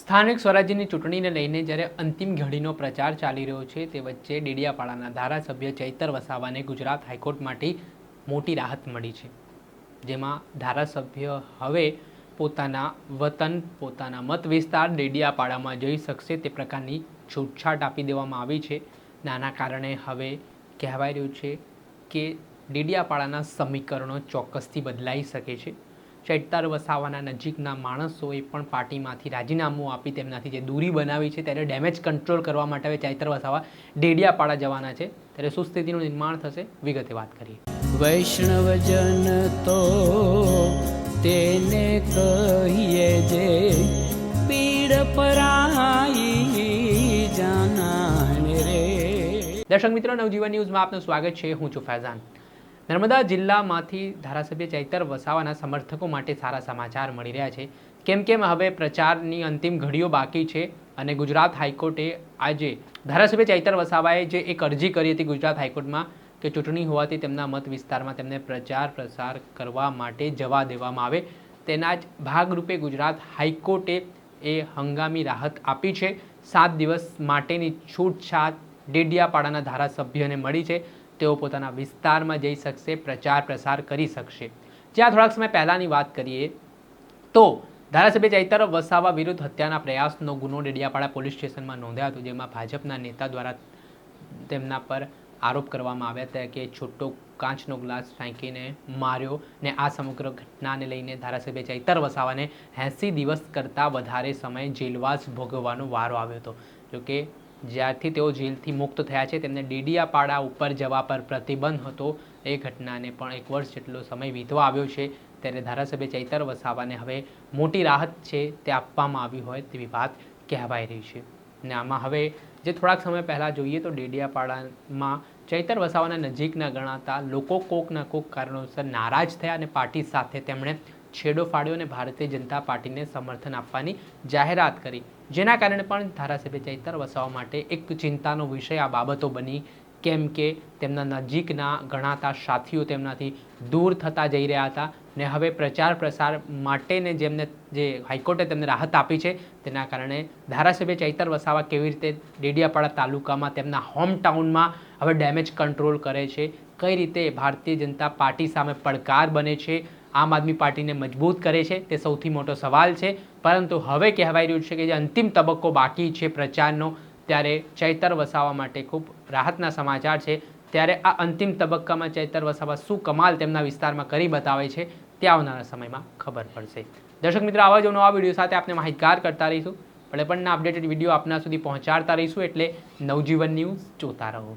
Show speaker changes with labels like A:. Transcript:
A: સ્થાનિક સ્વરાજ્યની ચૂંટણીને લઈને જ્યારે અંતિમ ઘડીનો પ્રચાર ચાલી રહ્યો છે તે વચ્ચે ડેડિયાપાડાના ધારાસભ્ય ચૈતર વસાવાને ગુજરાત હાઈકોર્ટમાંથી મોટી રાહત મળી છે, જેમાં ધારાસભ્ય હવે પોતાના વતન પોતાના મત વિસ્તાર ડેડિયાપાડામાં જઈ શકશે તે પ્રકારની છૂટછાટ આપી દેવામાં આવી છે. આના કારણે હવે કહેવાય રહ્યું છે કે ડેડિયાપાડાના સમીકરણો ચોક્કસથી બદલાઈ શકે છે. ચૈતર વસાવાના નજીકના માણસોએ પણ પાર્ટીમાંથી રાજીનામું આપી તેમનાથી જે દૂરી બનાવી છે ત્યારે ડેમેજ કંટ્રોલ કરવા માટે હવે ચૈતર વસાવા ડેડિયાપાડા જવાના છે. ત્યારે શું સ્થિતિનું નિર્માણ થશે, વિગતે વાત કરીએ.
B: વૈષ્ણવજન તો તેને કહીએ જે પીડ પરાઈ જાનાને રે.
A: દર્શક મિત્રો, નવજીવન ન્યૂઝમાં આપનું સ્વાગત છે. હું છું ફૈઝાન. નર્મદા જિલ્લામાંથી ધારાસભ્ય ચૈતર વસાવાના સમર્થકો માટે સારા સમાચાર મળી રહ્યા છે. કેમ હવે પ્રચારની અંતિમ ઘડીઓ બાકી છે અને ગુજરાત હાઈકોર્ટે આજે ધારાસભ્ય ચૈતર વસાવાએ જે એક અરજી કરી હતી ગુજરાત હાઈકોર્ટમાં કે ચૂંટણી હોવાથી તેમના મત વિસ્તારમાં તેમને પ્રચાર પ્રસાર કરવા માટે જવા દેવામાં આવે, તેના જ ભાગરૂપે ગુજરાત હાઈકોર્ટે એ હંગામી રાહત આપી છે. 7 દિવસ માટેની છૂટછાટ ડેડિયાપાડાના ધારાસભ્યને મળી છે. તેઓ પોતાના વિસ્તારમાં જઈ શકશે, પ્રચાર પ્રસાર કરી શકશે. જ્યાં થોડાક સમય પહેલાંની વાત કરીએ તો ધારાસભ્ય ચૈતર વસાવા વિરુદ્ધ હત્યાના પ્રયાસનો ગુનો ડેડિયાપાડા પોલીસ સ્ટેશનમાં નોંધાયો હતો, જેમાં ભાજપના નેતા દ્વારા તેમના પર આરોપ કરવામાં આવ્યા હતા કે છોટો કાચનો ગ્લાસ ફેંકીને માર્યો ને આ સમગ્ર ઘટનાને લઈને ધારાસભ્ય ચૈતર વસાવાને 80 દિવસ કરતાં વધારે સમય જેલવાસ ભોગવવાનો વારો આવ્યો હતો. જોકે જ્યારથી તેઓ જેલથી મુક્ત થયા છે તેમને ડેડિયાપાડા ઉપર જવા પર પ્રતિબંધ હતો. એ ઘટનાને પણ 1 વર્ષ જેટલો સમય વીતવા આવ્યો છે. ત્યારે ધારાસભ્ય ચૈતર વસાવાને હવે મોટી રાહત છે તે આપવામાં આવી હોય તેવી વાત કહેવાઈ રહી છે. અને આમાં હવે જે થોડાક સમય પહેલાં જોઈએ તો ડેડિયાપાડામાં ચૈતર વસાવાના નજીકના ગણાતા લોકો કોકના કોક કારણોસર નારાજ થયા અને પાર્ટી સાથે તેમણે છેડો ફાડ્યો અને ભારતીય જનતા પાર્ટીને સમર્થન આપવાની જાહેરાત કરી, જેના કારણે પણ ધારાસભ્ય ચૈતર વસાવા માટે એક ચિંતાનો વિષય આ બાબતો બની. કેમ કે તેમના નજીકના ગણાતા સાથીઓ તેમનાથી દૂર થતા જઈ રહ્યા હતા ને હવે પ્રચાર પ્રસાર માટેને જેમને જે હાઈકોર્ટે તેમને રાહત આપી છે તેના કારણે ધારાસભ્ય ચૈતર વસાવા કેવી રીતે ડેડિયાપાડા તાલુકામાં તેમના હોમટાઉનમાં હવે ડેમેજ કંટ્રોલ કરે છે, કઈ રીતે ભારતીય જનતા પાર્ટી સામે પડકાર બને છે, આમ આદમી પાર્ટીને મજબૂત કરે છે, તે સૌથી મોટો સવાલ છે. પરંતુ હવે કહેવાય રહ્યું છે કે જે અંતિમ તબક્કો બાકી છે પ્રચારનો, ત્યારે ચૈતર વસાવા માટે ખૂબ રાહતના સમાચાર છે. ત્યારે આ અંતિમ તબક્કામાં ચૈતર વસાવા શું કમાલ તેમના વિસ્તારમાં કરી બતાવે છે તે આવનારા સમયમાં ખબર પડશે. દર્શક મિત્રો, આવા જ નવા વિડીયો સાથે આપણે માહિતગાર કરતા રહીશું. પણ અપડેટેડ વિડીયો આપના સુધી પહોંચાડતા રહીશું. એટલે નવજીવન ન્યૂઝ જોતા રહો.